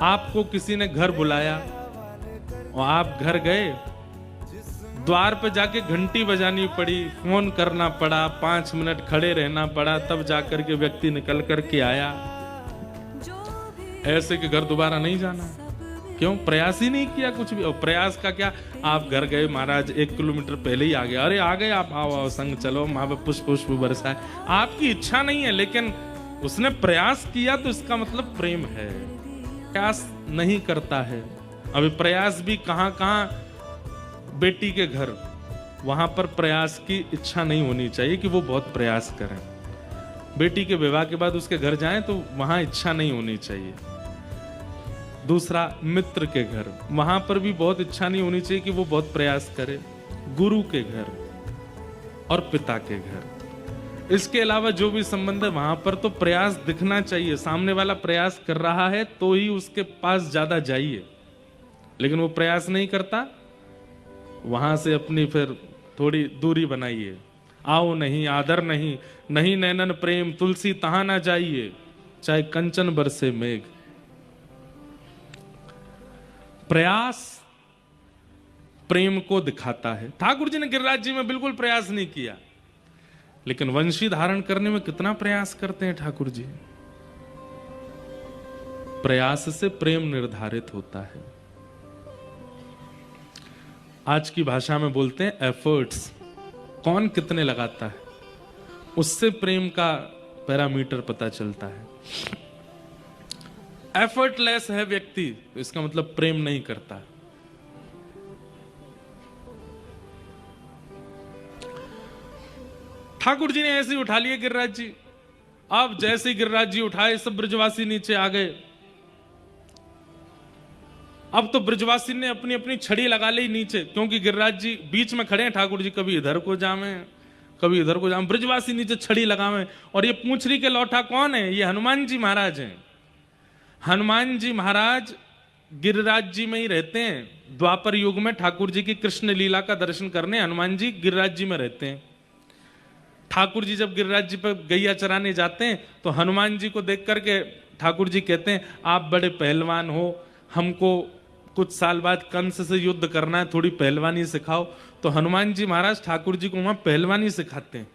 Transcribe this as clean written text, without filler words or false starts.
आपको किसी ने घर बुलाया और आप घर गए, द्वार पे जाके घंटी बजानी पड़ी, फोन करना पड़ा, 5 मिनट खड़े रहना पड़ा, तब जाकर के व्यक्ति निकल करके आया। ऐसे कि घर दोबारा नहीं जाना। क्यों? प्रयास ही नहीं किया कुछ भी। और प्रयास का क्या, आप घर गए महाराज, 1 किलोमीटर पहले ही आ गए, अरे आ गए आप, आओ आओ संग चलो, माँ बाप पुष्प पुष्प बरसाए। आपकी इच्छा नहीं है लेकिन उसने प्रयास किया, तो इसका मतलब प्रेम है। प्रयास नहीं करता है। अभी प्रयास भी कहां कहां, बेटी के घर, वहां पर प्रयास की इच्छा नहीं होनी चाहिए कि वो बहुत प्रयास करें। बेटी के विवाह के बाद उसके घर जाएं तो वहां इच्छा नहीं होनी चाहिए। दूसरा, मित्र के घर, वहां पर भी बहुत इच्छा नहीं होनी चाहिए कि वो बहुत प्रयास करे। गुरु के घर और पिता के घर, इसके अलावा जो भी संबंध है वहां पर तो प्रयास दिखना चाहिए। सामने वाला प्रयास कर रहा है तो ही उसके पास ज्यादा जाइए, लेकिन वो प्रयास नहीं करता, वहां से अपनी फिर थोड़ी दूरी बनाइए। आओ नहीं, आदर नहीं, नहीं नैनन प्रेम, तुलसी तहां ना जाइए, चाहे कंचन बरसे मेघ। प्रयास प्रेम को दिखाता है। ठाकुर जी ने गिरिराज जी में बिल्कुल प्रयास नहीं किया, लेकिन वंशी धारण करने में कितना प्रयास करते हैं ठाकुर जी। प्रयास से प्रेम निर्धारित होता है। आज की भाषा में बोलते हैं एफर्ट्स, कौन कितने लगाता है, उससे प्रेम का पैरामीटर पता चलता है। एफर्टलेस है व्यक्ति, तो इसका मतलब प्रेम नहीं करता। ठाकुर जी ने ऐसे ही उठा लिए गिरिराज जी। अब जैसे ही गिरिराज जी उठाए, सब ब्रजवासी नीचे आ गए। अब तो ब्रजवासी ने अपनी अपनी छड़ी लगा ली नीचे, क्योंकि गिरिराज जी बीच में खड़े हैं। ठाकुर जी कभी इधर को जावे, कभी इधर को जावे, ब्रजवासी नीचे छड़ी लगावे। और ये पूंछड़ी के लौटा कौन है? ये हनुमान जी महाराज हैं। हनुमान जी महाराज गिरिराज जी में ही रहते हैं। द्वापर युग में ठाकुर जी की कृष्ण लीला का दर्शन करने हनुमान जी गिरिराज जी में रहते हैं। ठाकुर जी जब गिरिराज जी पर गैया चराने जाते हैं तो हनुमान जी को देख करके ठाकुर जी कहते हैं, आप बड़े पहलवान हो, हमको कुछ साल बाद कंस से युद्ध करना है, थोड़ी पहलवानी सिखाओ। तो हनुमान जी महाराज ठाकुर जी को वहां पहलवानी सिखाते हैं।